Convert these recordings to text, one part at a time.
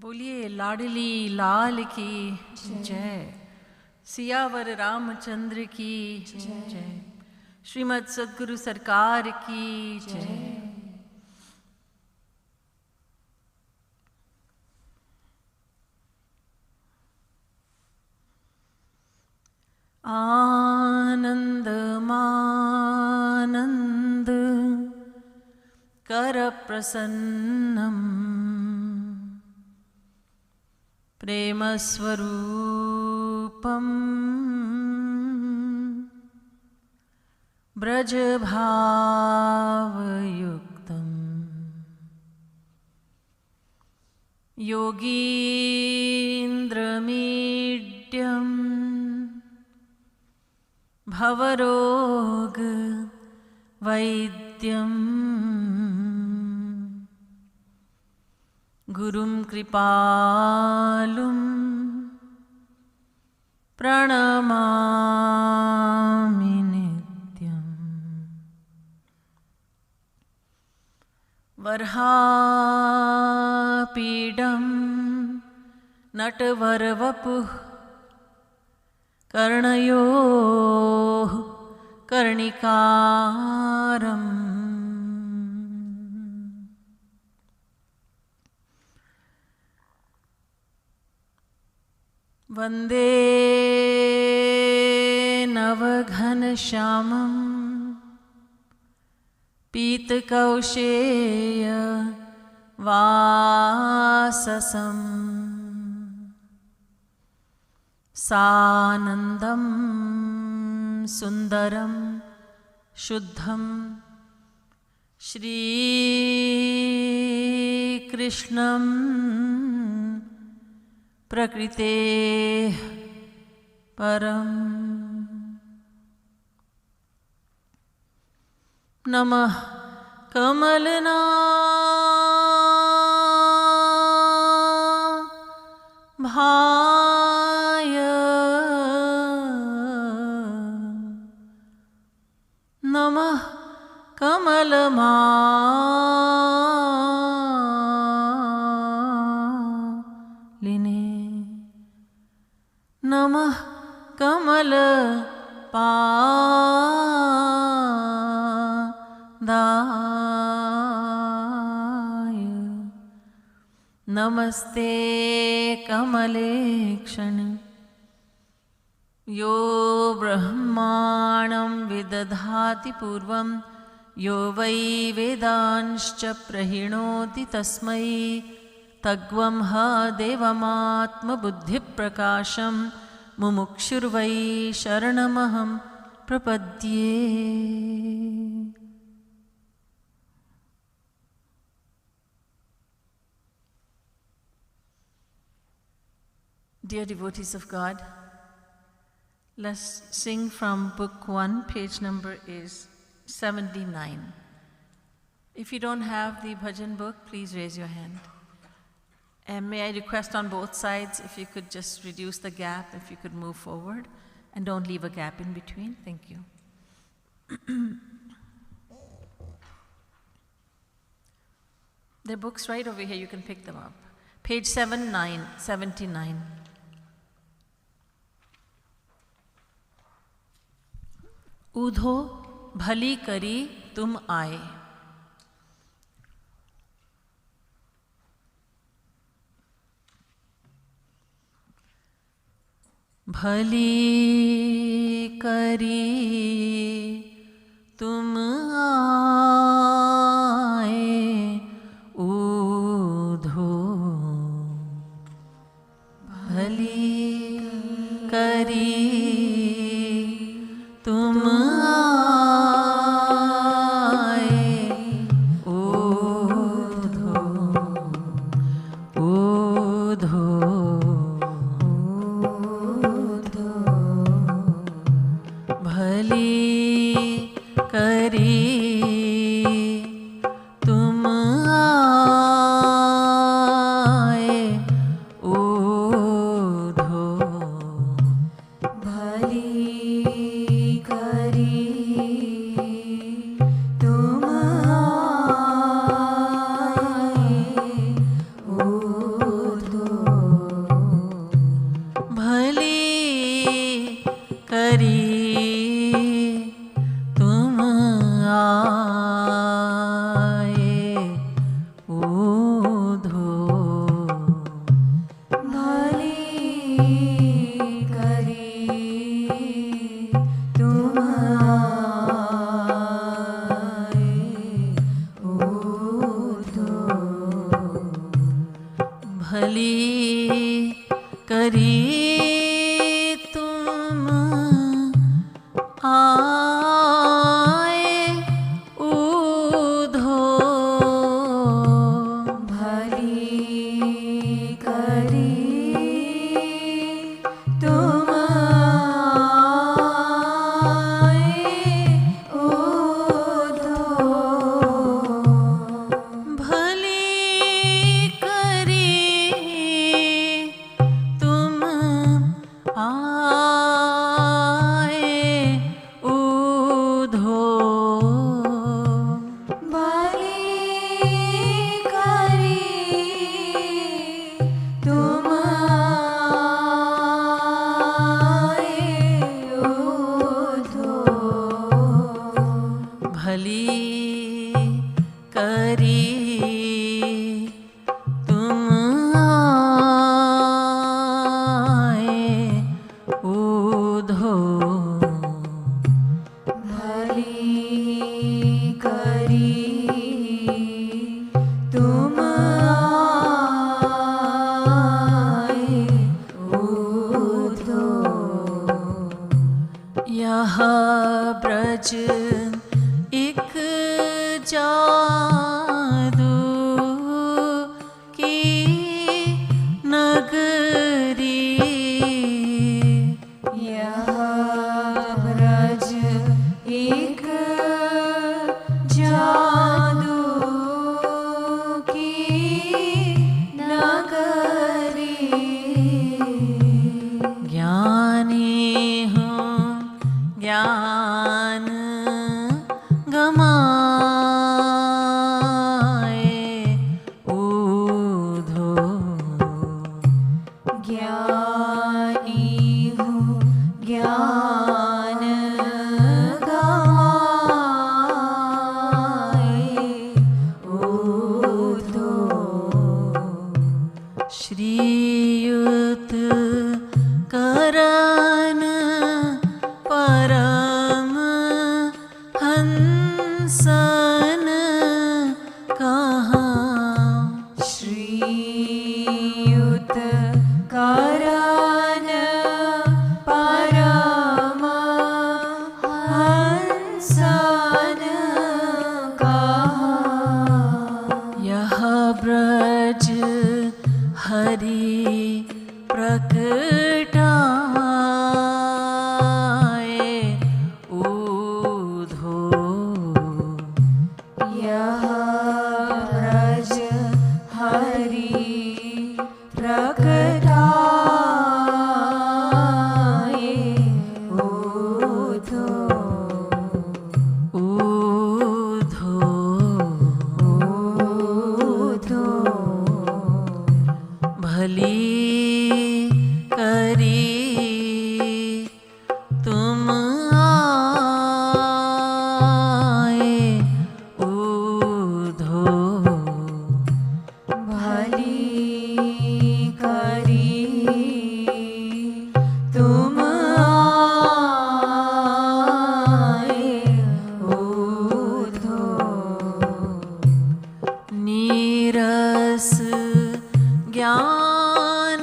बोलिए लाडली लाल की जय। सियावर रामचंद्र की जय। श्रीमद् सद्गुरु सरकार की जय। आनंद मानंद कर प्रसन्नम प्रेम स्वरूपम ब्रज भावयुक्तम योगीन्द्रमीड्यम भवरोग वैद्यम गुरुं कृपालुं प्रणमामि नित्यम्। वराहपीडं नटवरवपुः कर्णयोः कर्णिकारम् वन्दे नवघनश्यामं पीतकौशेय वाससं सानन्दं सुन्दरं शुद्धं श्रीकृष्णं प्रकृते परम। नमः कमलना भाय नमः कमलमा नमः कमल पादाय नमस्ते कमलेक्षण यो ब्रह्माणं विदधाति पूर्वं यो वै वेदांश्च प्रहिणोति तस्मै तग्वं ह देवमात्मबुद्धिप्रकाशं मुमुक्षुर्वै शरणमहं प्रपद्ये। Dear devotees of God, let's sing from Book 1, page number is 79. If you don't have the bhajan book, please raise your hand. And may I request on both sides, if you could just reduce the gap, if you could move forward, and don't leave a gap in between. Thank you. There are books right over here, you can pick them up. Page 79. Udho भली करी तुम आए। भली करी तुम आए ऊधो भली करी तुम आए ऊधो ऊधो भली भली करी तुम आए उधो, भली करी तुम आए उधो, भली करी तुम आए उधो, भली करी तुम आए उधो, भली करी तुम आए उधो, भली करी तुम आए उधो, यह ब्रज एक जादू की नगरी, यह ब्रज एक जादू की नगरी, ज्ञानी हूँ ज्ञान गमाए उधो, ज्ञानी हूँ ज्ञान गमाए उधो, श्रीयुत करन परम हंसन कहाँ, श्रीयुत करन परम हंसन कहाँ, यह ब्रज हरि प्रकटाए उधो, यह ब्रज हरि प्रकटाए उधो, उधो, उधो, भली करी तुम आए उधो, भली करी तुम आए उधो, नीरस ज्ञान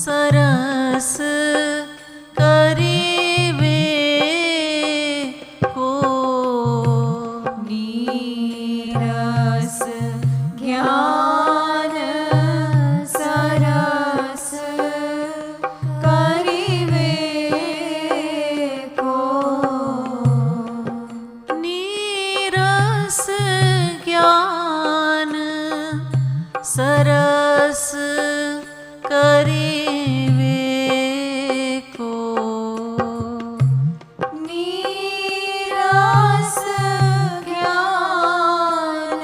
सरस करीबे को, नीरस ज्ञान सरस करिवे को, नीरस ज्ञान सरस करीबे को, नीरस ज्ञान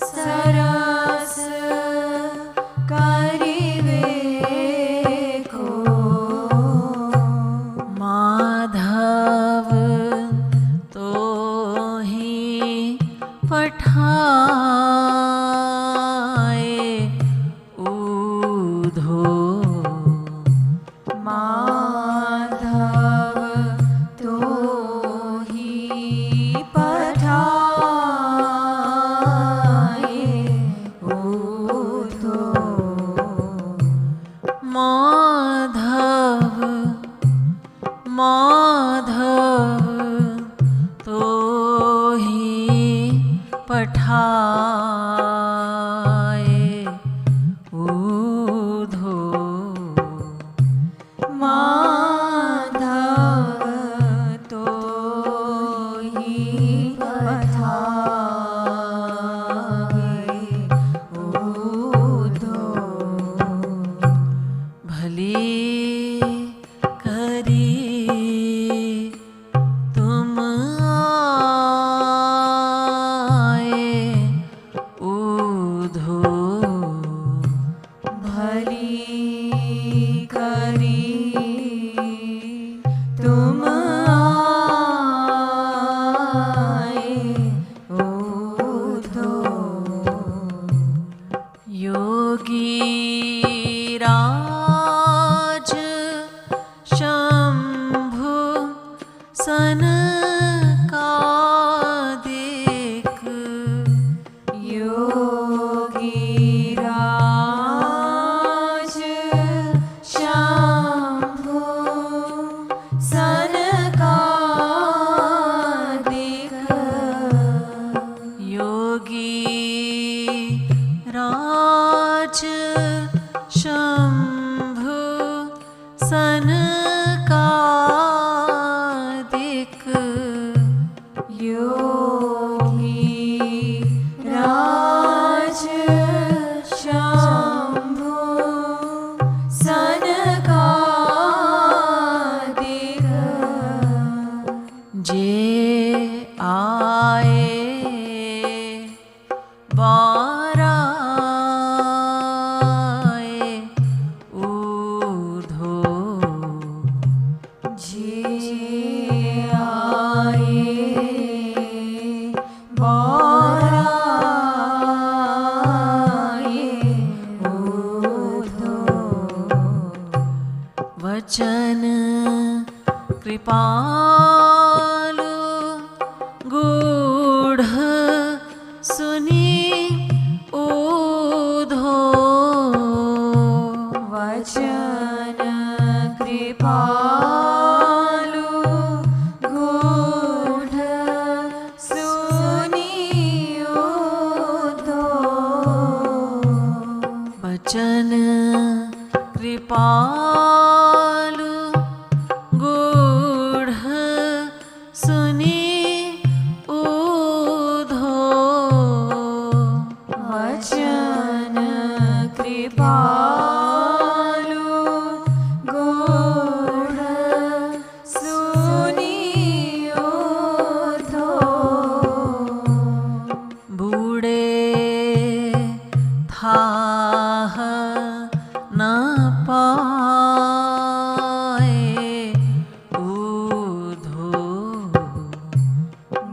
सरस करिवे को, माधव तो ही पठाए उधो, माधव तो ही पठाए उधो, योगी राज शंभु सनकादिक योगी राज शंभु सनकादिक योगी राज शंभु सनकादिक योगी राज शंभु सनकादिक जे आए बाराए ऊर्ध्व जे आए बाराए ऊर्ध्व वचन कृपालु गूढ़ सुनी ऊधो वचन कृपालु गूढ़ सुनियो दो वचन कृपालु गूढ़ सुनी ऊधो वचन कृपालु गूढ़ सुनियो दो बूढ़े थाह न पाए ऊधो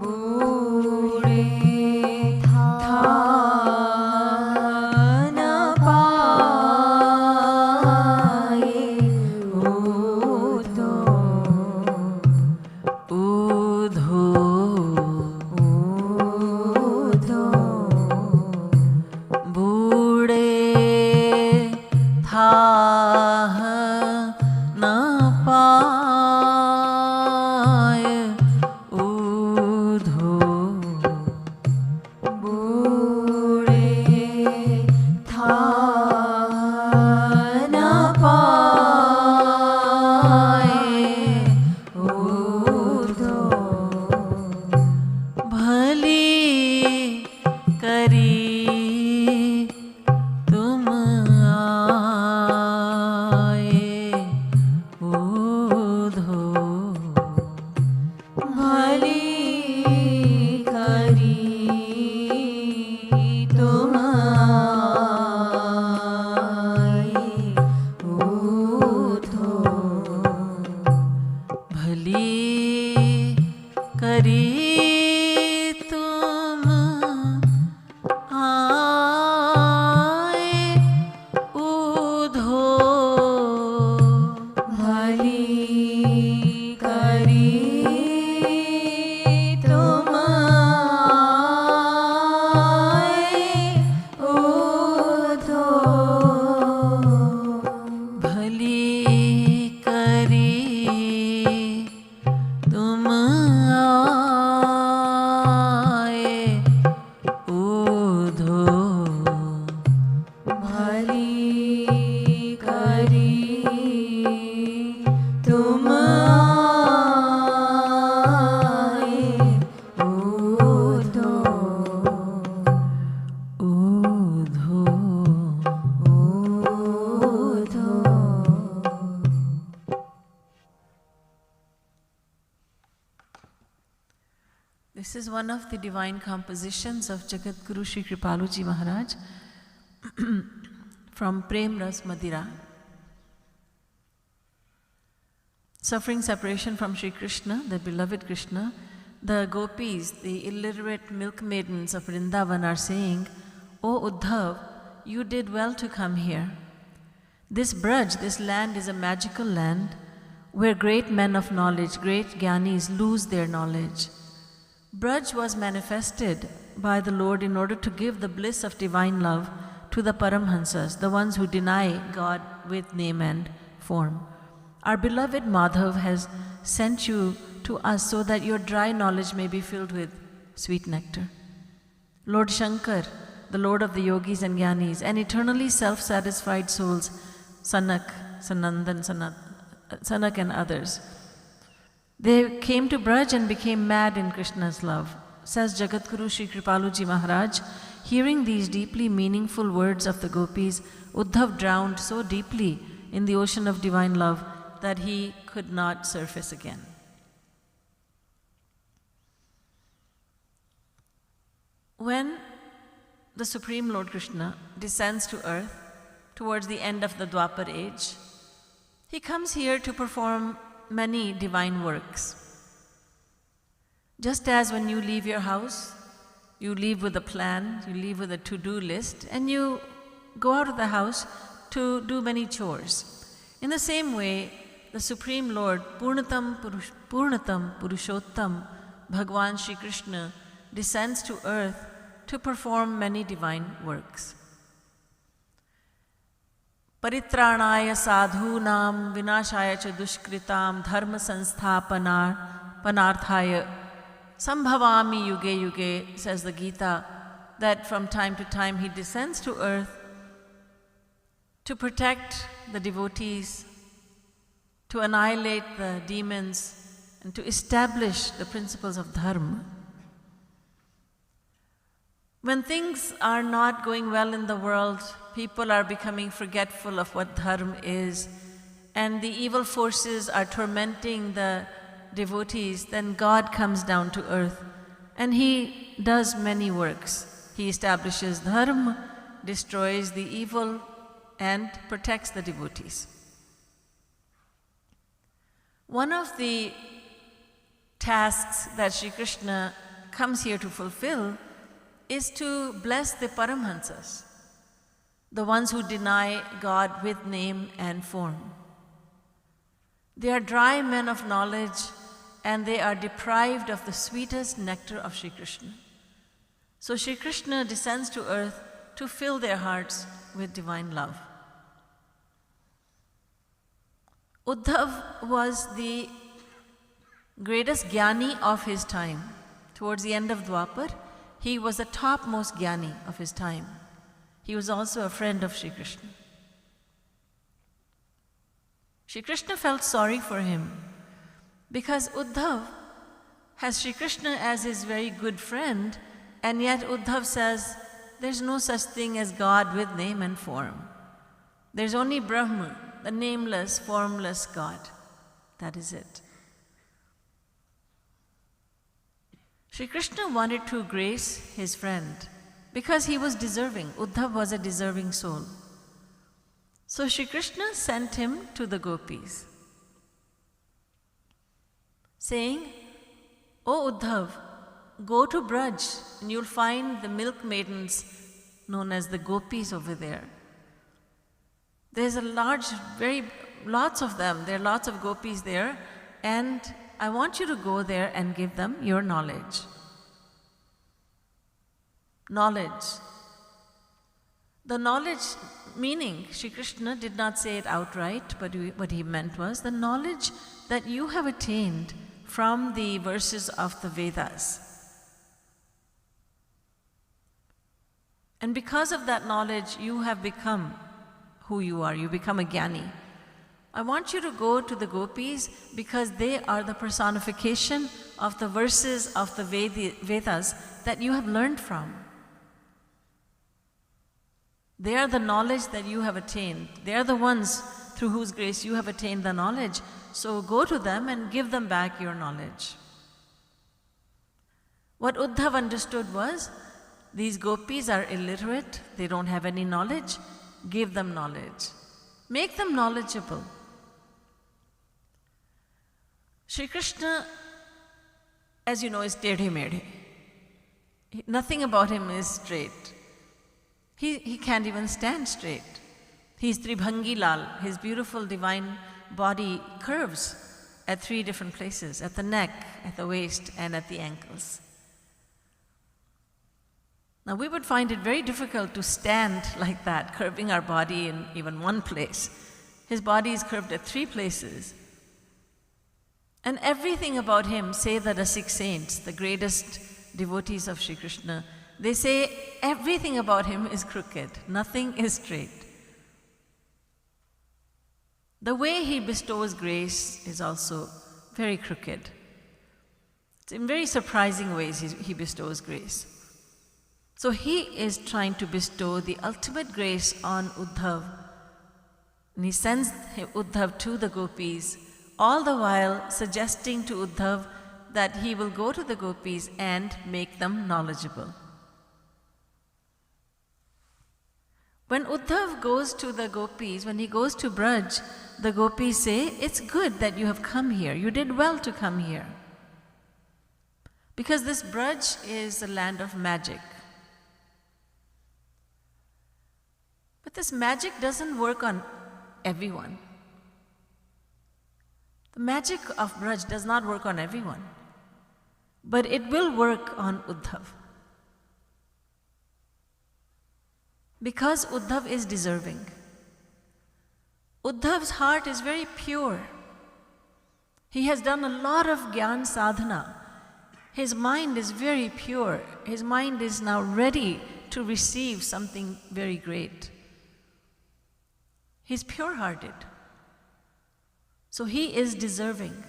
बूढ़े था न पाए ऊधो ऊधो ऊधो बूढ़े थाह न पाए ऊधो बूढ़े था न पाए ऊधो भली करी तुम आए ऊधो भली करी तुम आए ऊधो भली करी तुम आए ऊधो भली करी तुम आए ऊधो भली करी तुम आए ऊधो भली करी तुम आए Udho Udho Udho This is one of the divine compositions of Jagat Guru Shri Kripaluji Maharaj from Prem Ras Madira. Suffering separation from Shri Krishna, the beloved Krishna, the gopis, the illiterate milk maidens of Vrindavan are saying, O Uddhav, you did well to come here. This Braj, this land is a magical land where great men of knowledge, great Gyanis lose their knowledge. Braj was manifested by the Lord in order to give the bliss of divine love to the Paramhansas, the ones who deny God with name and form. Our beloved Madhav has sent you to us so that your dry knowledge may be filled with sweet nectar. Lord Shankar, the Lord of the yogis and Gyanis, and eternally self-satisfied souls, Sanak, Sanandan, Sanak and others, they came to Braj and became mad in Krishna's love. Says Jagadguru Sri Kripaluji Maharaj, hearing these deeply meaningful words of the gopis, Uddhav drowned so deeply in the ocean of divine love that he could not surface again. When the Supreme Lord Krishna descends to earth towards the end of the Dwapar age, he comes here to perform many divine works. Just as when you leave your house, you leave with a plan, you leave with a to-do list, and you go out of the house to do many chores. In the same way, the Supreme Lord, Purnatam Purushottam, Bhagwan Shri Krishna, descends to earth to perform many divine works. Paritranaya sadhunam vinashaya cha dushkritam dharma panarthaya sambhavami yuge yuge, says the Gita, that from time to time he descends to earth to protect the devotees, to annihilate the demons, and to establish the principles of dharma. When things are not going well in the world, people are becoming forgetful of what dharma is, and the evil forces are tormenting the devotees, then God comes down to earth and he does many works. He establishes dharma, destroys the evil, and protects the devotees. One of the tasks that Sri Krishna comes here to fulfill is to bless the Paramhansas, the ones who deny God with name and form. They are dry men of knowledge and they are deprived of the sweetest nectar of Sri Krishna. So Sri Krishna descends to earth to fill their hearts with divine love. Uddhav was the greatest Jnani of his time. Towards the end of Dwapar, he was the topmost Jnani of his time. He was also a friend of Sri Krishna. Sri Krishna felt sorry for him because Uddhav has Sri Krishna as his very good friend, and yet Uddhav says, there's no such thing as God with name and form. There's only Brahma, the nameless, formless God. That is it. Sri Krishna wanted to grace his friend because he was deserving. Uddhav was a deserving soul. So Sri Krishna sent him to the gopis, saying, "O Uddhav, go to Braj and you'll find the milk maidens known as the gopis over there. There's a lots of them. There are lots of gopis there, and I want you to go there and give them your knowledge." Knowledge. The knowledge meaning, Sri Krishna did not say it outright, but what he meant was the knowledge that you have attained from the verses of the Vedas. And because of that knowledge, you have become who you are. You become a Jnani. I want you to go to the gopis because they are the personification of the verses of the Vedas that you have learned from. They are the knowledge that you have attained. They are the ones through whose grace you have attained the knowledge. So go to them and give them back your knowledge. What Uddhav understood was, these gopis are illiterate, they don't have any knowledge, give them knowledge. Make them knowledgeable. Sri Krishna, as you know, is tedhe medhe. Nothing about him is straight. He can't even stand straight. He's Tribhangi Lal. His beautiful divine body curves at 3 different places, at the neck, at the waist, and at the ankles. Now we would find it very difficult to stand like that, curving our body in even one place. His body is curved at 3 places. And everything about him, say the Rasik saints, the greatest devotees of Sri Krishna, they say everything about him is crooked, nothing is straight. The way he bestows grace is also very crooked. It's in very surprising ways he bestows grace. So he is trying to bestow the ultimate grace on Uddhav. And he sends Uddhav to the gopis, all the while suggesting to Uddhav that he will go to the gopis and make them knowledgeable. When Uddhav goes to the gopis, when he goes to Braj, the gopis say, it's good that you have come here. You did well to come here. Because this Braj is a land of magic. But this magic doesn't work on everyone. The magic of Braj does not work on everyone. But it will work on Uddhav. Because Uddhav is deserving. Uddhav's heart is very pure. He has done a lot of Gyan Sadhana. His mind is very pure. His mind is now ready to receive something very great. He's pure-hearted. So he is deserving.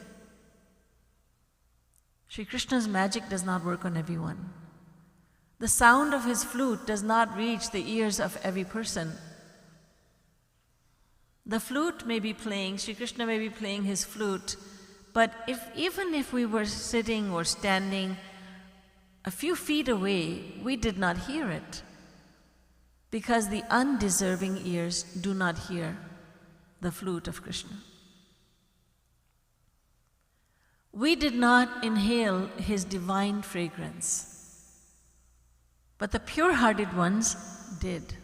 Sri Krishna's magic does not work on everyone. The sound of his flute does not reach the ears of every person. The flute may be playing, Sri Krishna may be playing his flute, but even if we were sitting or standing a few feet away, we did not hear it, because the undeserving ears do not hear the flute of Krishna. We did not inhale his divine fragrance. But the pure-hearted ones did.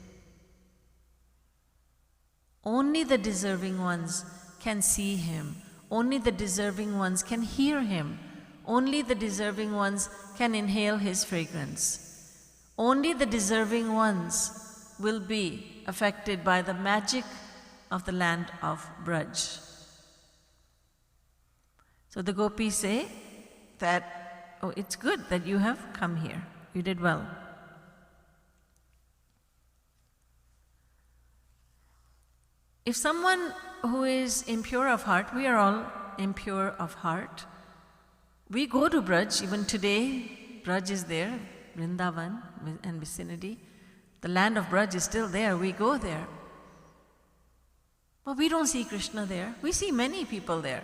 Only the deserving ones can see him. Only the deserving ones can hear him. Only the deserving ones can inhale his fragrance. Only the deserving ones will be affected by the magic of the land of Braj. So the gopis say that, oh, it's good that you have come here. You did well. If someone who is impure of heart, we are all impure of heart, we go to Braj. Even today, Braj is there, Vrindavan and vicinity. The land of Braj is still there, we go there. But we don't see Krishna there. We see many people there.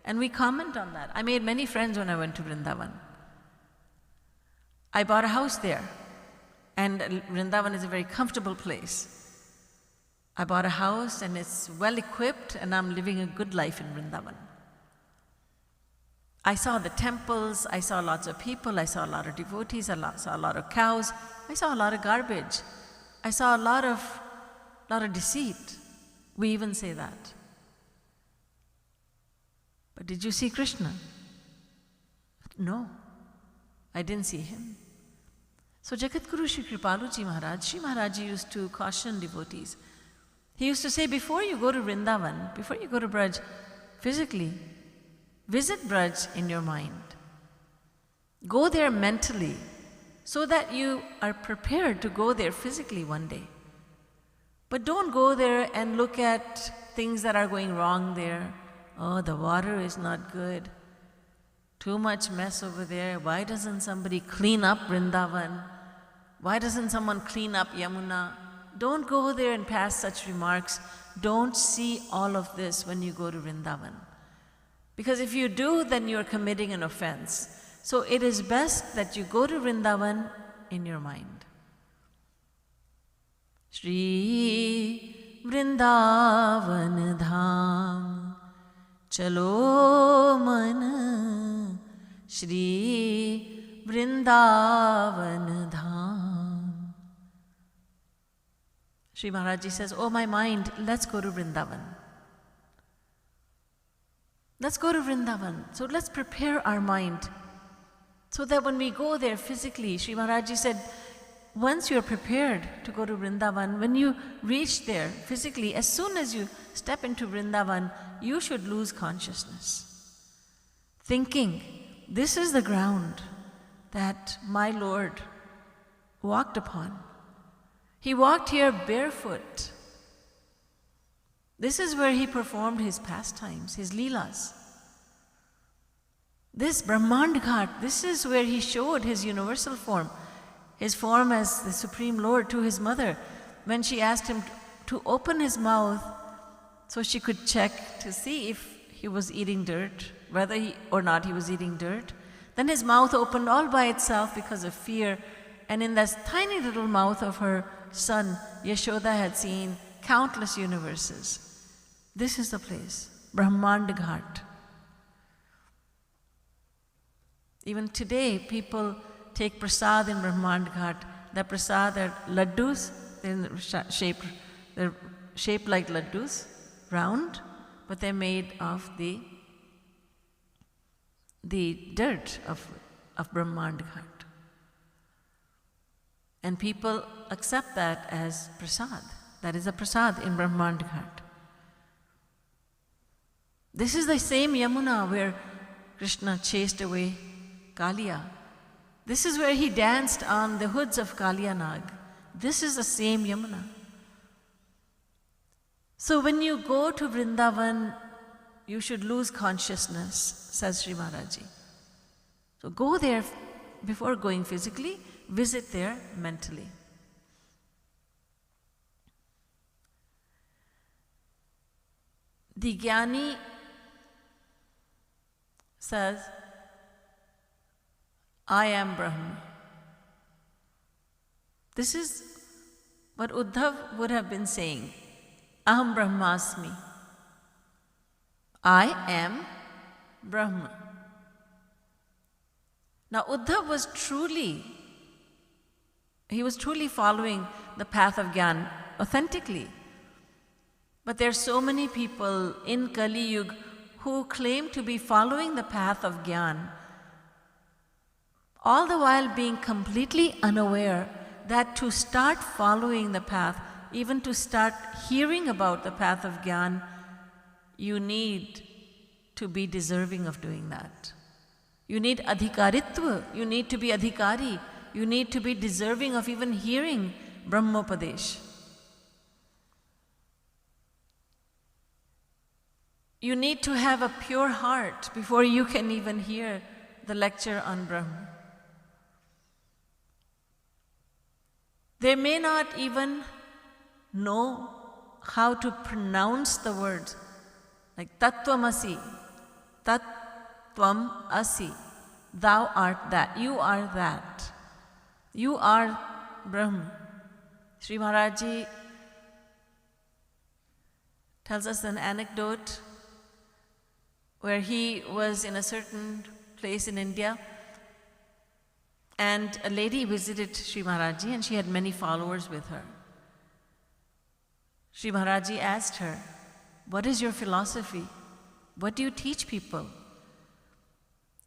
And we comment on that. I made many friends when I went to Vrindavan. I bought a house there. And Vrindavan is a very comfortable place. I bought a house and it's well equipped and I'm living a good life in Vrindavan. I saw the temples, I saw lots of people, I saw a lot of devotees, I saw a lot of cows, I saw a lot of garbage. I saw a lot of deceit. We even say that. But did you see Krishna? No, I didn't see him. So Jagatguru Sri Kripaluji Maharaj, Sri Maharaj used to caution devotees. He used to say, before you go to Vrindavan, before you go to Braj, physically, visit Braj in your mind. Go there mentally, so that you are prepared to go there physically one day. But don't go there and look at things that are going wrong there. Oh, the water is not good. Too much mess over there. Why doesn't somebody clean up Vrindavan? Why doesn't someone clean up Yamuna? Don't go there and pass such remarks. Don't see all of this when you go to Vrindavan. Because if you do, then you are committing an offense. So it is best that you go to Vrindavan in your mind. Shri Vrindavan Dham Chalo Man Shri Vrindavan Dham. Sri Maharaji says, "Oh my mind, let's go to Vrindavan. Let's go to Vrindavan. So let's prepare our mind so that when we go there physically," Sri Maharaji said, once you're prepared to go to Vrindavan, when you reach there physically, as soon as you step into Vrindavan, you should lose consciousness. Thinking, this is the ground that my Lord walked upon. He walked here barefoot. This is where he performed his pastimes, his leelas. This Brahmand Ghat, this is where he showed his universal form, his form as the Supreme Lord to his mother, when she asked him to open his mouth so she could check to see if he was eating dirt, whether or not he was eating dirt. Then his mouth opened all by itself because of fear, and in that tiny little mouth of her son, Yashoda had seen countless universes. This is the place, Brahmand Ghat. Even today, people take prasad in Brahmand Ghat. The prasad are laddus, they're shaped like laddus, round, but they're made of the dirt of Brahmand Ghat. And people accept that as prasad. That is a prasad in Brahmand Ghat. This is the same Yamuna where Krishna chased away Kaliya. This is where he danced on the hoods of Kaliya Nag. This is the same Yamuna. So when you go to Vrindavan, you should lose consciousness, says Sri Maharaji. So go there before going physically, visit there mentally. The Jnani says, I am Brahma. This is what Uddhav would have been saying. Aham Brahmasmi. I am Brahma. Now Uddhav was truly following the path of Gyan authentically. But there are so many people in Kali Yuga who claim to be following the path of Gyan, all the while being completely unaware that to start following the path, even to start hearing about the path of Gyan, you need to be deserving of doing that. You need adhikaritva, you need to be adhikari, you need to be deserving of even hearing Brahmopadesh. You need to have a pure heart before you can even hear the lecture on Brahma. They may not even know how to pronounce the words, like Tattvamasi, Tattvam Asi, thou art that, you are that, you are Brahma. Sri Maharaji tells us an anecdote where he was in a certain place in India, and a lady visited Sri Maharaji and she had many followers with her. Sri Maharaji asked her, what is your philosophy? What do you teach people?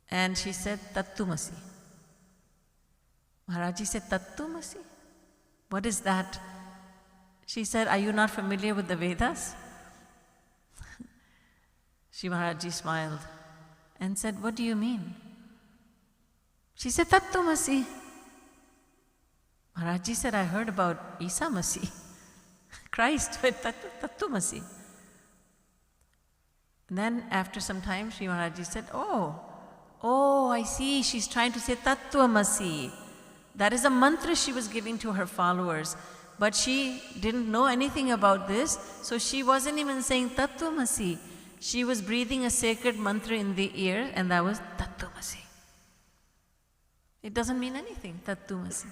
And she said, Tattvamasi. Maharaji said, Tattvamasi? What is that? She said, are you not familiar with the Vedas? Sri Maharaji smiled and said, what do you mean? She said, Tattvamasi. Maharaji said, I heard about Isa Masi, Christ, but Tattvamasi. And then after some time, Sri Maharaji said, oh, I see, she's trying to say Tattvamasi. That is a mantra she was giving to her followers. But she didn't know anything about this, so she wasn't even saying Tattvamasi. She was breathing a sacred mantra in the ear, and that was Tattvamasi. It doesn't mean anything, Tattvamasi.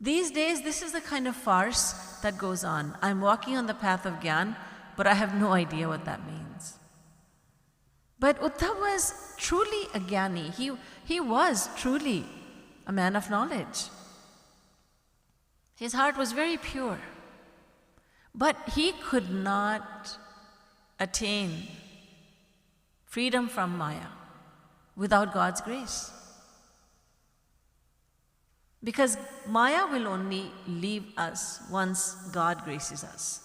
These days, this is the kind of farce that goes on. I'm walking on the path of Gyan, but I have no idea what that means. But Uddhav was truly a Jnani. He was truly a man of knowledge. His heart was very pure. But he could not attain freedom from Maya without God's grace. Because Maya will only leave us once God graces us.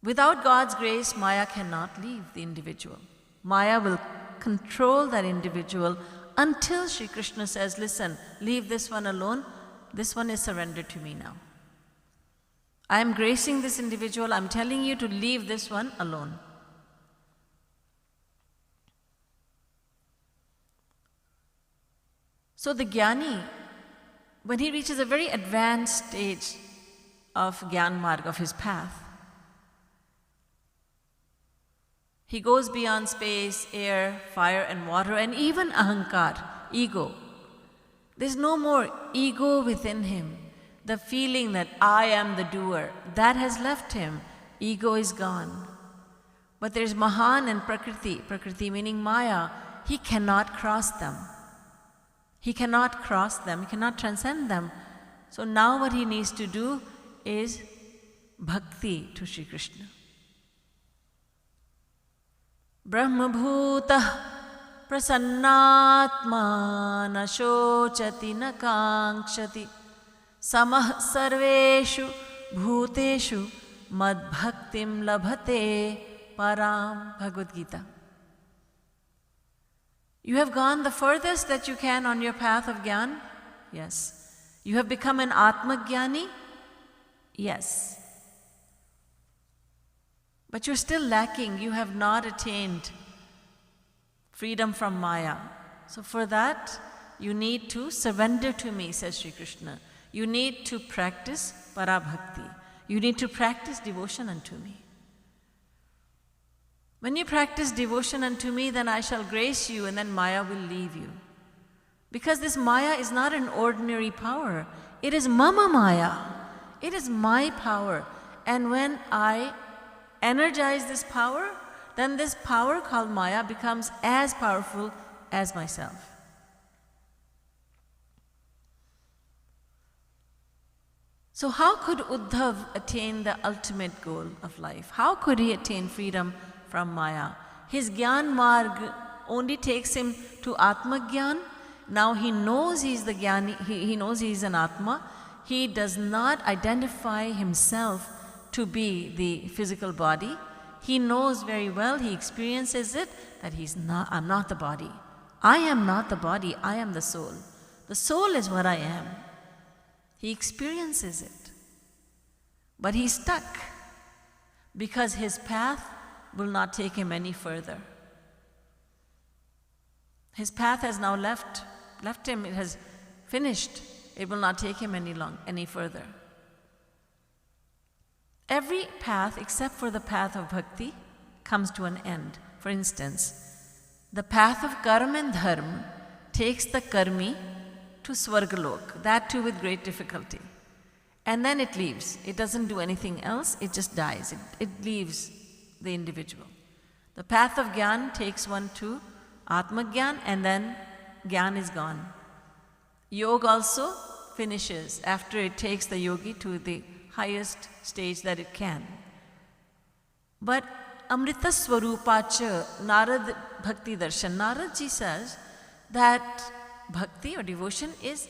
Without God's grace, Maya cannot leave the individual. Maya will control that individual until Sri Krishna says, listen, leave this one alone. This one is surrendered to me now. I am gracing this individual. I'm telling you to leave this one alone. So the Jnani, when he reaches a very advanced stage of Gyan Marg, of his path, he goes beyond space, air, fire and water, and even ahankar, ego. There's no more ego within him. The feeling that I am the doer, that has left him. Ego is gone. But there's Mahan and Prakriti, Prakriti meaning Maya. He cannot cross them. He cannot cross them, he cannot transcend them. So now what he needs to do is bhakti to Sri Krishna. Brahmabhuta prasannatma na shochati na kankshati samah sarveshu bhuteshu madbhaktim labhate param. Bhagavad Gita. You have gone the furthest that you can on your path of Gyan? Yes. You have become an Atma-Jnani? Yes. But you're still lacking. You have not attained freedom from Maya. So for that, you need to surrender to me, says Sri Krishna. You need to practice parabhakti. You need to practice devotion unto me. When you practice devotion unto me, then I shall grace you and then Maya will leave you. Because this Maya is not an ordinary power. It is Mama Maya. It is my power. And when I energize this power, then this power called Maya becomes as powerful as myself. So how could Uddhav attain the ultimate goal of life? How could he attain freedom from Maya? His Gyan Marg only takes him to Atma Gyan. Now he knows he's the Jnani, he knows he's an Atma. He does not identify himself to be the physical body. He knows very well, he experiences it, that I'm not the body. I am not the body, I am the soul. The soul is what I am. He experiences it. But he's stuck because his path will not take him any further. His path has now left him, it has finished. It will not take him any further. Every path except for the path of bhakti comes to an end. For instance, the path of karma and dharma takes the karmi to Swargalok, that too with great difficulty. And then it leaves. It doesn't do anything else, it just dies. It leaves the individual. The path of Gyan takes one to Atma Gyan and then Gyan is gone. Yoga also finishes after it takes the yogi to the highest stage that it can. But Amrita Swarupacha, Narad Bhakti Darshan, Narad ji says that bhakti or devotion is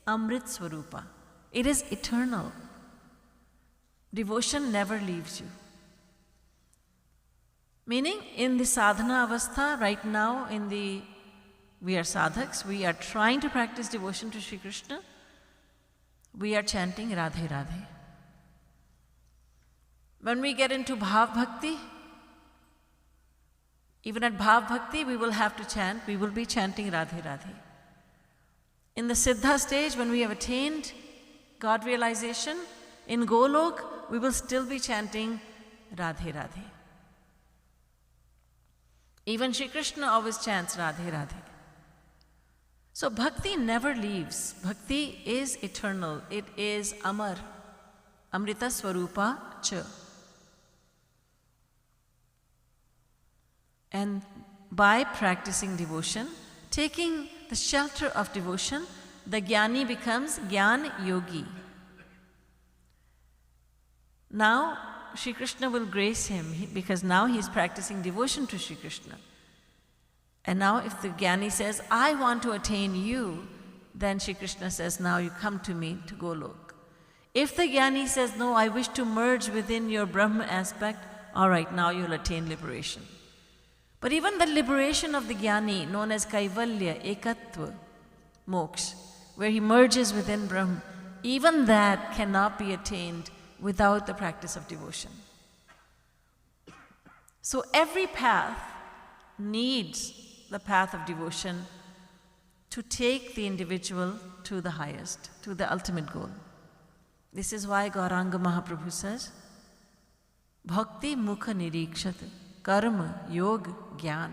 Amrit Swarupa. It is eternal. Devotion never leaves you. Meaning, in the sadhana avastha, right now, we are sadhaks, we are trying to practice devotion to Sri Krishna, we are chanting Radhe Radhe. When we get into Bhav Bhakti, even at Bhav Bhakti, we will have to chant, we will be chanting Radhe Radhe. In the Siddha stage, when we have attained God realization, in Golok, we will still be chanting Radhe Radhe. Even Sri Krishna always chants Radhe Radhe. So bhakti never leaves. Bhakti is eternal. It is Amar. Amrita Swarupa Cha. And by practicing devotion, taking the shelter of devotion, the Jnani becomes Jnana Yogi. Now Shri Krishna will grace him because now he's practicing devotion to Shri Krishna. And now if the Jnani says, I want to attain you, then Shri Krishna says, now you come to me to Golok. If the Jnani says, no, I wish to merge within your Brahma aspect, all right, now you'll attain liberation. But even the liberation of the Jnani, known as Kaivalya, Ekatva, Moksha, where he merges within Brahma, even that cannot be attained without the practice of devotion. So every path needs the path of devotion to take the individual to the highest, to the ultimate goal. This is why Gauranga Mahaprabhu says, Bhakti Mukha Nirikshat, Karma, Yoga, Gyan,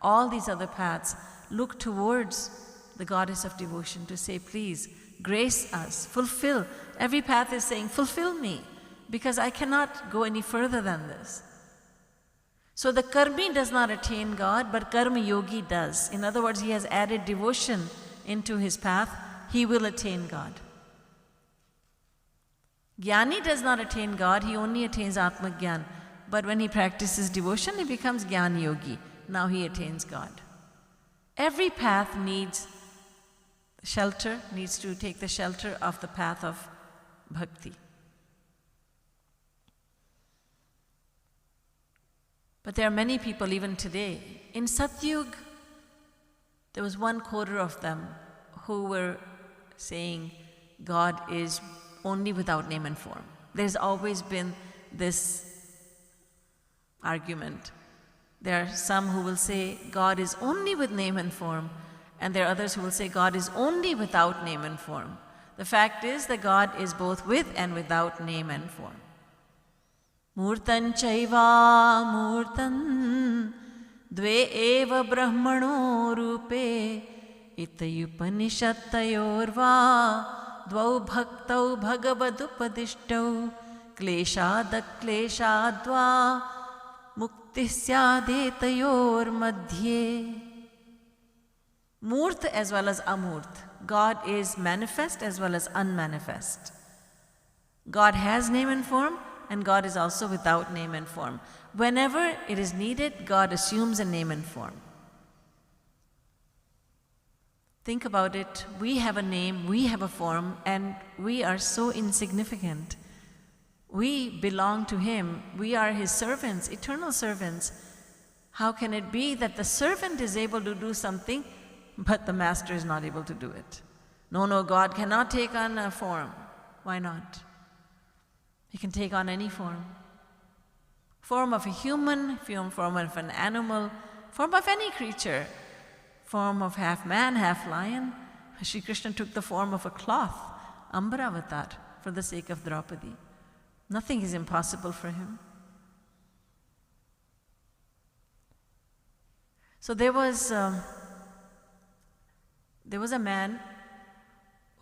all these other paths look towards the goddess of devotion to say, please, grace us, fulfill. Every path is saying, fulfill me, because I cannot go any further than this. So the karmi does not attain God, but karma yogi does. In other words, he has added devotion into his path, he will attain God. Jnani does not attain God, he only attains Atma Gyan. But when he practices devotion, he becomes Jnani Yogi. Now he attains God. Every path needs shelter, needs to take the shelter of the path of bhakti. But there are many people even today. In Satyug, there was 1/4 of them who were saying God is only without name and form. There's always been this argument. There are some who will say God is only with name and form, and there are others who will say God is only without name and form. The fact is that God is both with and without name and form. Murtan chaiva murtan dve eva brahmano rupe itayupanishattayorva dvau bhaktau bhagavadupadishtau kleshad kleshadva mukti syadetayor madhye. Murt as well as amurt. God is manifest as well as unmanifest. God has name and form, and God is also without name and form. Whenever it is needed, God assumes a name and form. Think about it. We have a name, we have a form, and we are so insignificant. We belong to Him. We are His servants, eternal servants. How can it be that the servant is able to do something, but the master is not able to do it? No, God cannot take on a form. Why not? He can take on any form. Form of a human, form of an animal, form of any creature, form of half man, half lion. Shri Krishna took the form of a cloth, Ambaravatar, for the sake of Draupadi. Nothing is impossible for him. So there was a man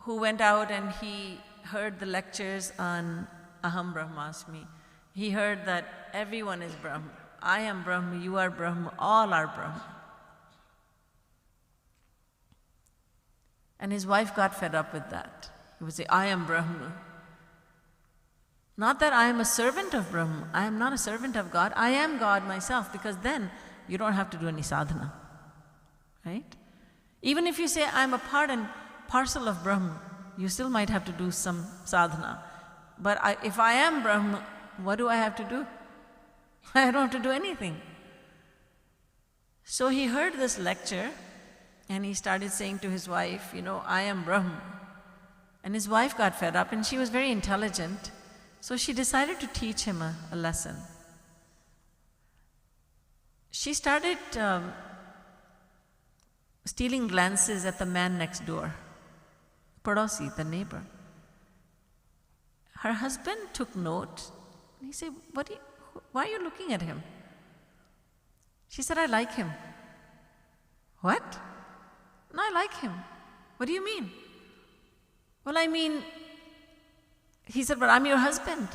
who went out and he heard the lectures on Aham Brahmasmi. He heard that everyone is Brahma. I am Brahma, you are Brahma, all are Brahma. And his wife got fed up with that. He would say, I am Brahma. Not that I am a servant of Brahma. I am not a servant of God. I am God myself, because then you don't have to do any sadhana. Right? Even if you say, I'm a part and parcel of Brahma, you still might have to do some sadhana. But if I am Brahma, what do I have to do? I don't have to do anything. So he heard this lecture and he started saying to his wife, I am Brahma. And his wife got fed up, and she was very intelligent. So she decided to teach him a lesson. She started stealing glances at the man next door, Padosi, the neighbor. Her husband took note. He said, why are you looking at him? She said, I like him. What? No, I like him. What do you mean? Well, I mean, he said, but I'm your husband.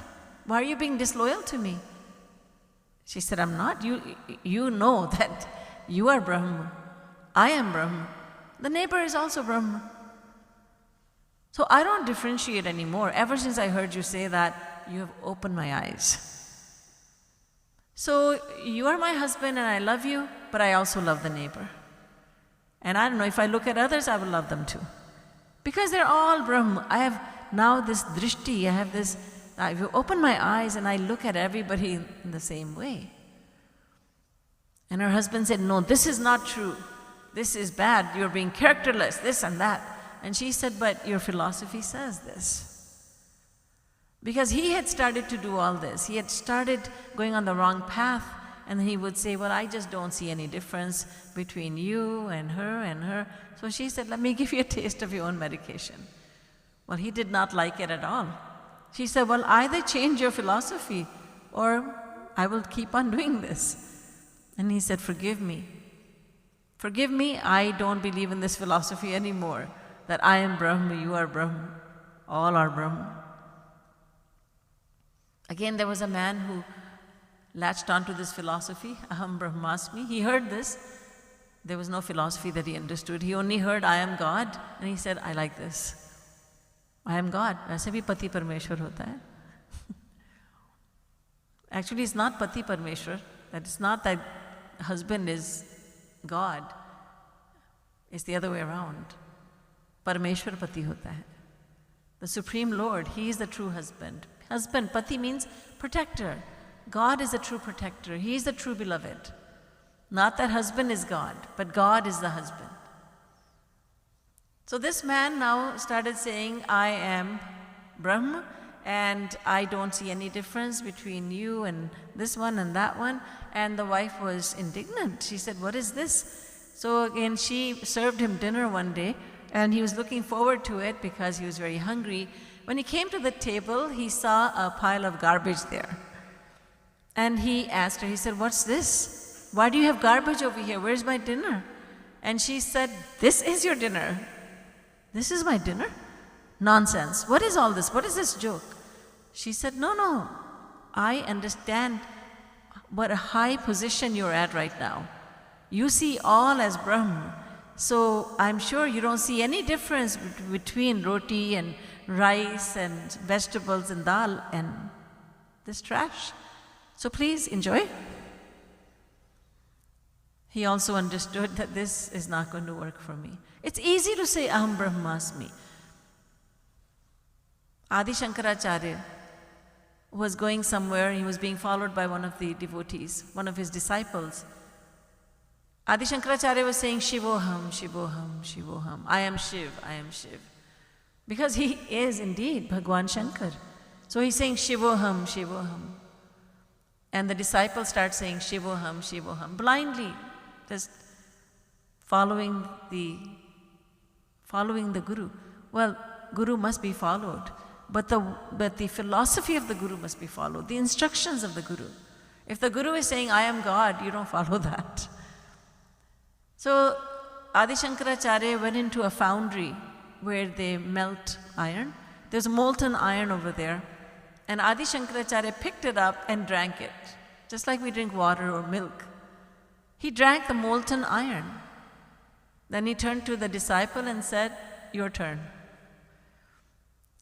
Why are you being disloyal to me? She said, I'm not. You know that you are Brahma. I am Brahma. The neighbor is also Brahma. So I don't differentiate anymore. Ever since I heard you say that, you have opened my eyes. So you are my husband and I love you, but I also love the neighbor. And I don't know, if I look at others, I will love them too. Because they're all Brahma. I have now this drishti, I have this, I've opened my eyes and I look at everybody in the same way. And her husband said, no, this is not true. This is bad, you're being characterless, this and that. And she said, but your philosophy says this. Because he had started to do all this. He had started going on the wrong path, and he would say, well, I just don't see any difference between you and her and her. So she said, let me give you a taste of your own medication. Well, he did not like it at all. She said, well, either change your philosophy or I will keep on doing this. And he said, forgive me. Forgive me, I don't believe in this philosophy anymore, that I am Brahma, you are Brahma, all are Brahma. Again, there was a man who latched onto this philosophy, Aham Brahmasmi. He heard this. There was no philosophy that he understood. He only heard, I am God, and he said, I like this. I am God. ऐसे भी पति परमेश्वर होता है. Actually, it's not pati parmeshwar. That it's not that husband is God. It's the other way around. Parmeshwar pati hota hai. The Supreme Lord, He is the true husband. Husband, pati means protector. God is the true protector. He is the true beloved. Not that husband is God, but God is the husband. So this man now started saying, I am Brahma, and I don't see any difference between you and this one and that one. And the wife was indignant. She said, what is this? So again, she served him dinner one day, and he was looking forward to it because he was very hungry. When he came to the table, he saw a pile of garbage there. And he asked her, he said, what's this? Why do you have garbage over here? Where's my dinner? And she said, this is your dinner. This is my dinner? Nonsense. What is all this? What is this joke? She said, no, I understand what a high position you're at right now. You see all as Brahma. So I'm sure you don't see any difference between roti and rice and vegetables and dal and this trash. So please enjoy. He also understood that this is not going to work for me. It's easy to say Aham Brahmasmi. Adi Shankaracharya was going somewhere. He was being followed by one of the devotees, one of his disciples. Adi Shankaracharya was saying, Shivoham, Shivoham, Shivoham. I am Shiv, I am Shiv. Because he is indeed Bhagwan Shankar. So he's saying Shivoham, Shivoham. And the disciples start saying Shivoham, Shivoham, blindly, just following the Guru. Well, Guru must be followed, but the philosophy of the Guru must be followed, the instructions of the Guru. If the Guru is saying, I am God, you don't follow that. So Adi Shankaracharya went into a foundry where they melt iron. There's molten iron over there. And Adi Shankaracharya picked it up and drank it, just like we drink water or milk. He drank the molten iron. Then he turned to the disciple and said, your turn.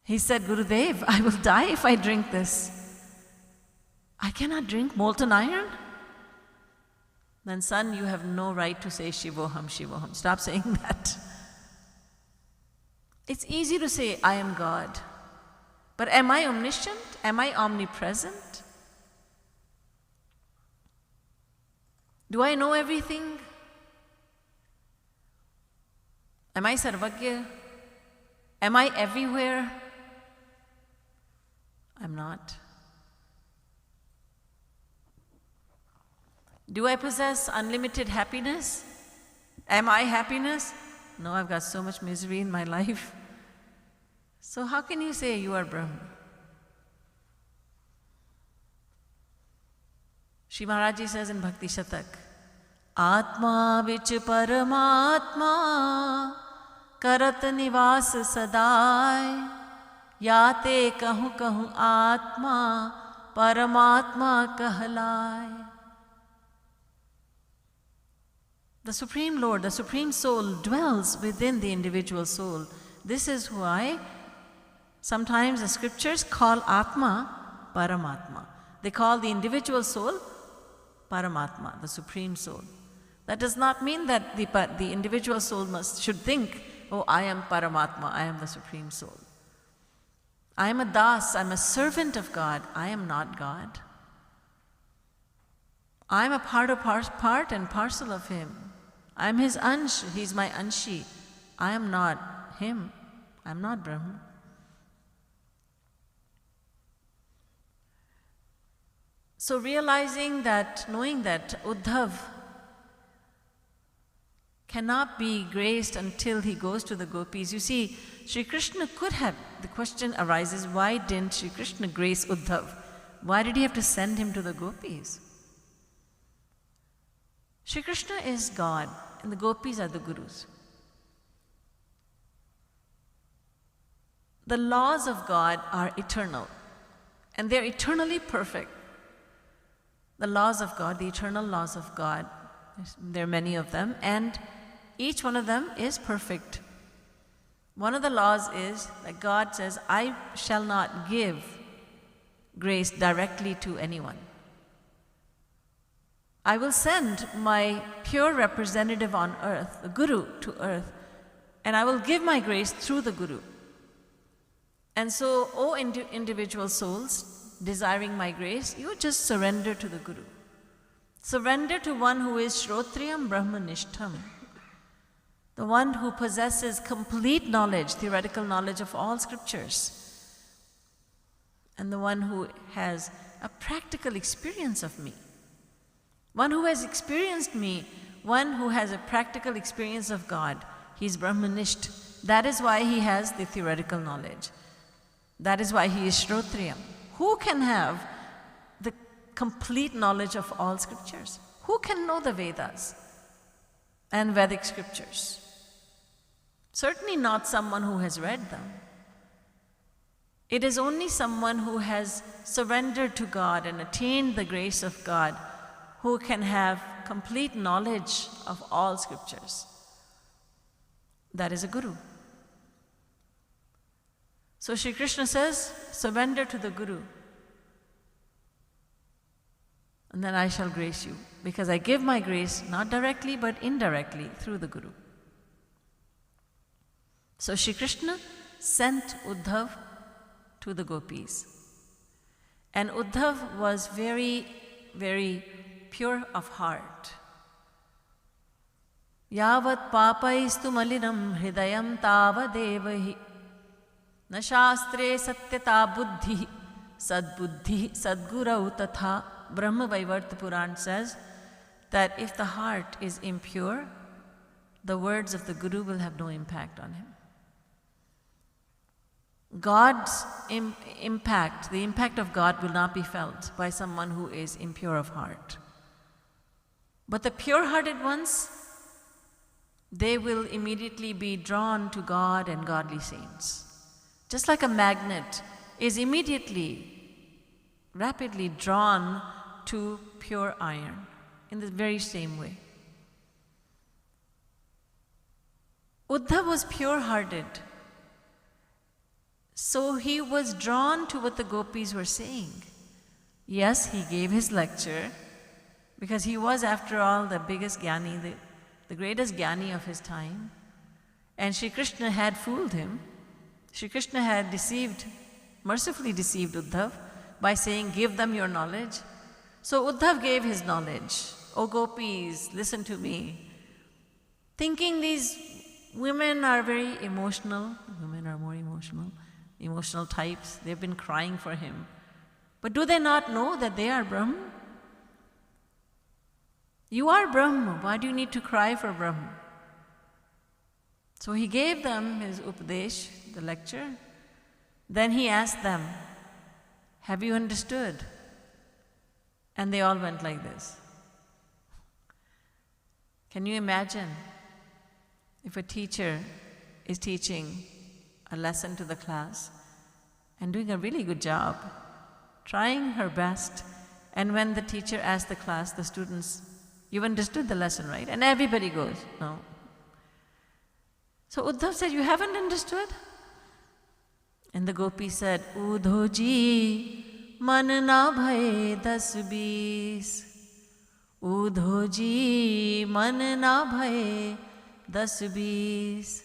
He said, Gurudev, I will die if I drink this. I cannot drink molten iron? Then son, you have no right to say Shivoham, Shivoham. Stop saying that. It's easy to say, I am God. But am I omniscient? Am I omnipresent? Do I know everything? Am I Sarvagya? Am I everywhere? I'm not. Do I possess unlimited happiness? Am I happiness? No, I've got so much misery in my life. So how can you say you are Brahma? Shri Maharaj Ji says in Bhakti Shatak, Atma vich Paramatma karat nivas sadai yate kahu kahu Atma Paramatma kahalai. The Supreme Lord, the Supreme Soul dwells within the individual soul. This is why sometimes the scriptures call Atma Paramatma. They call the individual soul Paramatma, the Supreme Soul. That does not mean that the individual soul should think, oh, I am Paramatma, I am the Supreme Soul. I am a das, I'm a servant of God, I am not God. I am a part and parcel of Him. I am His Ansh, He's my Anshi. I am not Him, I am not Brahma. So realizing that, knowing that Uddhav cannot be graced until he goes to the gopis. You see, Sri Krishna could have, the question arises, why didn't Sri Krishna grace Uddhav? Why did he have to send him to the gopis? Sri Krishna is God and the gopis are the gurus. The laws of God are eternal and they're eternally perfect. The laws of God, the eternal laws of God, there are many of them, and each one of them is perfect. One of the laws is that God says, I shall not give grace directly to anyone. I will send my pure representative on earth, the Guru, to earth, and I will give my grace through the Guru. And so, O individual souls, desiring my grace, you just surrender to the Guru. Surrender to one who is Shrotriyam Brahmanishtham, the one who possesses complete knowledge, theoretical knowledge of all scriptures, and the one who has a practical experience of me. One who has experienced me, one who has a practical experience of God. He's Brahmanisht. That is why he has the theoretical knowledge. That is why he is Shrotriyam. Who can have the complete knowledge of all scriptures? Who can know the Vedas and Vedic scriptures? Certainly not someone who has read them. It is only someone who has surrendered to God and attained the grace of God who can have complete knowledge of all scriptures. That is a guru. So Sri Krishna says, surrender to the Guru, and then I shall grace you, because I give my grace not directly but indirectly through the Guru. So Sri Krishna sent Uddhav to the gopis. And Uddhav was very, very pure of heart. Yavat papaistu malinam hridayam tavadevahi na shastre satyata buddhi sadbuddhi sadgurau tatha. Brahma Vaivarta Puran says that if the heart is impure, the words of the Guru will have no impact on him. God's impact, the impact of God will not be felt by someone who is impure of heart. But the pure-hearted ones, they will immediately be drawn to God and godly saints. Just like a magnet is immediately, rapidly drawn to pure iron, in the very same way. Uddhav was pure-hearted, so he was drawn to what the gopis were saying. Yes, he gave his lecture, because he was, after all, the biggest jnani, the greatest jnani of his time. And Sri Krishna had fooled him. Sri Krishna had mercifully deceived Uddhav by saying, give them your knowledge. So Uddhav gave his knowledge. O gopis, listen to me. Thinking these women are very emotional. Women are more emotional types. They've been crying for him. But do they not know that they are Brahma? You are Brahma. Why do you need to cry for Brahma? So he gave them his Upadesh, the lecture. Then he asked them, have you understood? And they all went like this. Can you imagine if a teacher is teaching a lesson to the class and doing a really good job, trying her best, and when the teacher asks the class, the students, you've understood the lesson, right? And everybody goes, no. So Uddhav said, you haven't understood? And the gopi said, Udhoji, मन ना भये 10-20। उधो जी मन ना भये 10-20।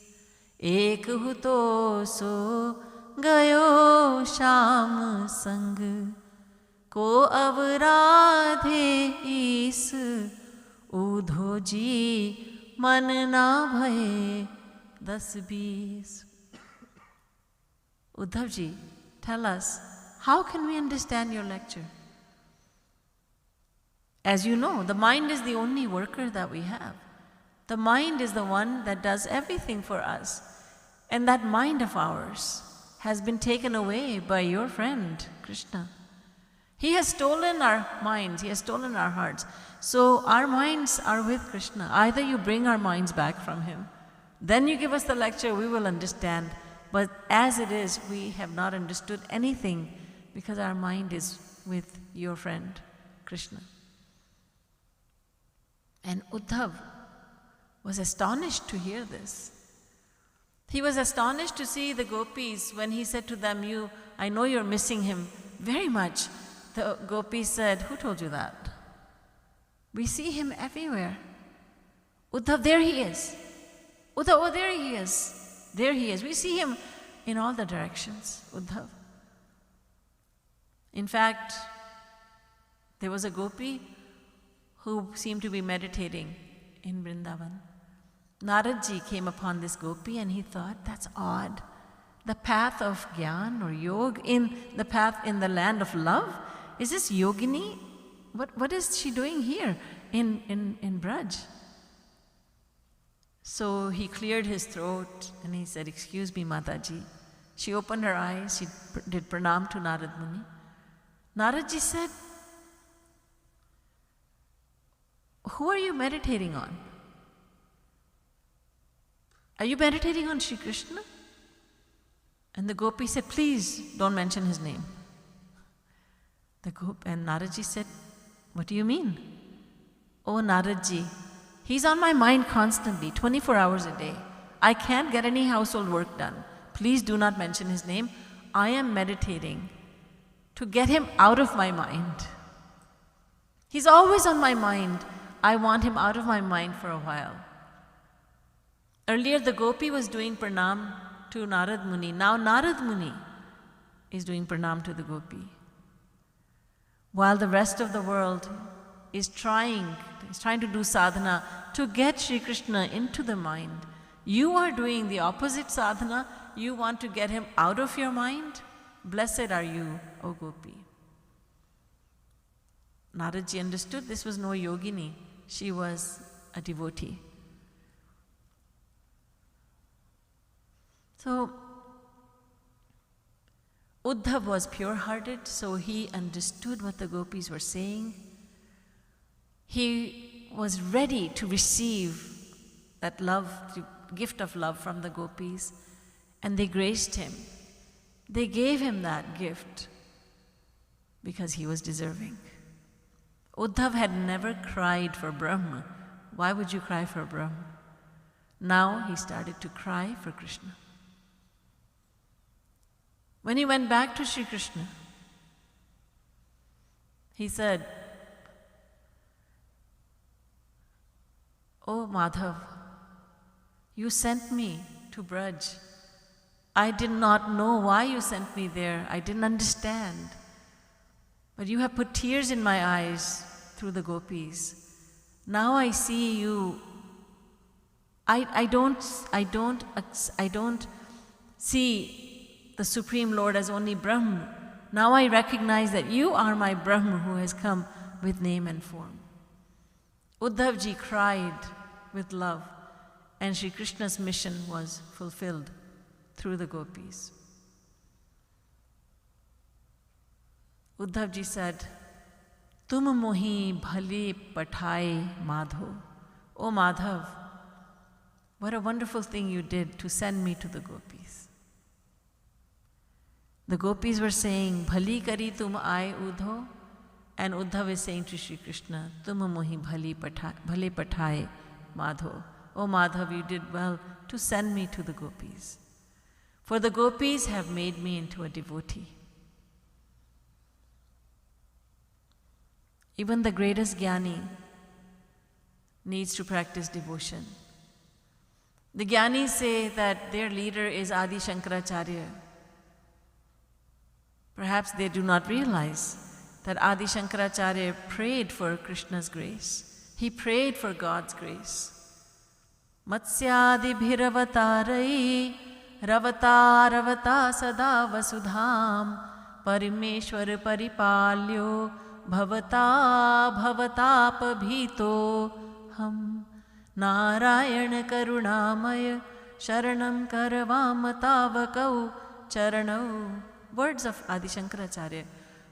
एक who तो सो गयो श्याम संग। को अवराधे ईस। उधो जी मन ना भये 10-20। Uddhav ji, tell us, how can we understand your lecture? As you know, the mind is the only worker that we have. The mind is the one that does everything for us. And that mind of ours has been taken away by your friend, Krishna. He has stolen our minds, he has stolen our hearts. So our minds are with Krishna. Either you bring our minds back from him, then you give us the lecture, we will understand. But as it is, we have not understood anything because our mind is with your friend, Krishna. And Uddhav was astonished to hear this. He was astonished to see the gopis when he said to them, I know you're missing him very much. The gopis said, who told you that? We see him everywhere. Uddhav, there he is. Uddhav, oh, there he is. There he is. We see him in all the directions, Uddhav. In fact, there was a gopi who seemed to be meditating in Vrindavan. Naradji came upon this gopi and he thought, that's odd. The path of Gyan or Yog in the path in the land of love? Is this Yogini? What is she doing here in Braj? So he cleared his throat and he said, excuse me, Mataji. She opened her eyes, she did pranam to Narad Muni. Naradji said, who are you meditating on? Are you meditating on Sri Krishna? And the gopi said, please don't mention his name. And Naradji said, what do you mean? Oh, Naradji, he's on my mind constantly, 24 hours a day. I can't get any household work done. Please do not mention his name. I am meditating to get him out of my mind. He's always on my mind. I want him out of my mind for a while. Earlier, the gopi was doing pranam to Narad Muni. Now Narad Muni is doing pranam to the gopi. While the rest of the world is trying to do sadhana to get Sri Krishna into the mind, you are doing the opposite sadhana. You want to get him out of your mind? Blessed are you, O gopi. Naradji understood this was no yogini. She was a devotee. So, Uddhav was pure-hearted, so he understood what the gopis were saying. He was ready to receive that love, the gift of love from the gopis, and they graced him. They gave him that gift because he was deserving. Uddhav had never cried for Brahma. Why would you cry for Brahma? Now he started to cry for Krishna. When he went back to Sri Krishna, he said, Oh Madhav, you sent me to Braj. I did not know why you sent me there. I didn't understand. But you have put tears in my eyes through the gopis. Now I see you. I don't see the Supreme Lord as only Brahma. Now I recognize that you are my Brahma who has come with name and form. Uddhav ji cried with love, and Sri Krishna's mission was fulfilled through the gopis. Uddhav ji said, Tum mohi bhali pathai Madho. Oh Madhav, what a wonderful thing you did to send me to the gopis. The gopis were saying, Bhali kari tum aaye Udho, and Uddhav is saying to Sri Krishna, Tum mohi bhale pathai Madho. Oh Madhav, you did well to send me to the gopis. For the gopis have made me into a devotee. Even the greatest Jnani needs to practice devotion. The Jnanis say that their leader is Adi Shankaracharya. Perhaps they do not realize that Adi Shankaracharya prayed for Krishna's grace. He prayed for God's grace. Matsyadi bhiravatarai ravata sada vasudham parimeshwar paripalyo bhavata bhito ham Narayana karunamaya sharanam karavam tavakau charanau. Words of Adi Shankaracharya,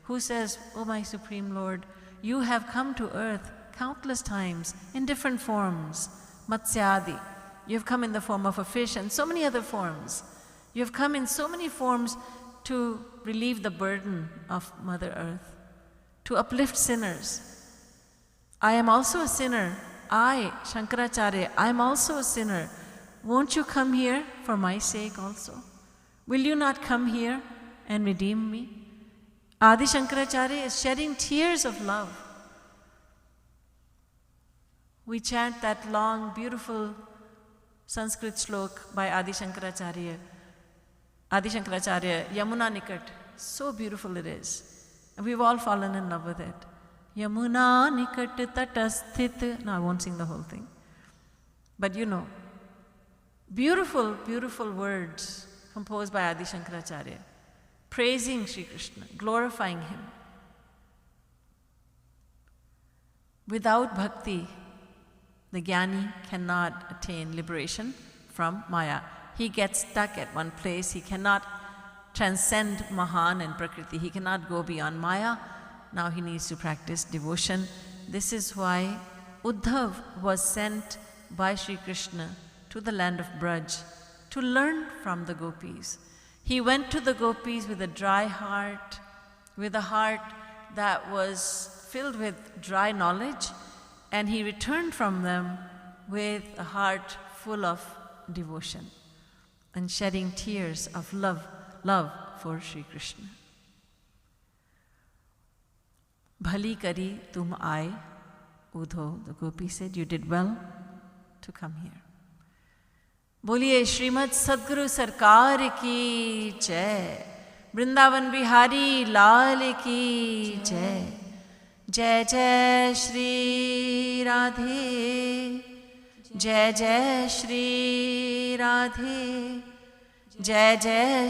who says, "O my Supreme Lord, you have come to earth countless times in different forms. Matsyadi, you have come in the form of a fish and so many other forms. You have come in so many forms to relieve the burden of Mother Earth, to uplift sinners. I am also a sinner. I, Shankaracharya, I am also a sinner. Won't you come here for my sake also? Will you not come here and redeem me?" Adi Shankaracharya is shedding tears of love. We chant that long, beautiful Sanskrit slok by Adi Shankaracharya. Adi Shankaracharya, Yamuna Nikat. So beautiful it is. And we've all fallen in love with it. Yamuna nikat tatasthit. No, I won't sing the whole thing. But you know, beautiful, beautiful words composed by Adi Shankaracharya, praising Sri Krishna, glorifying him. Without bhakti, the Jnani cannot attain liberation from Maya. He gets stuck at one place. He cannot transcend Mahan and Prakriti. He cannot go beyond Maya. Now he needs to practice devotion. This is why Uddhav was sent by Sri Krishna to the land of Braj to learn from the gopis. He went to the gopis with a dry heart, with a heart that was filled with dry knowledge, and he returned from them with a heart full of devotion and shedding tears of love for Sri Krishna. Bhali kari tum aaye, Uddhav, the gopi said, you did well to come here. Boliye Srimad Sadguru Sarkar ki jai, Vrindavan Bihari Lal ki jai, Jai Jai Shri Radhe, Jai Jai Shri Radhe, Jai Jai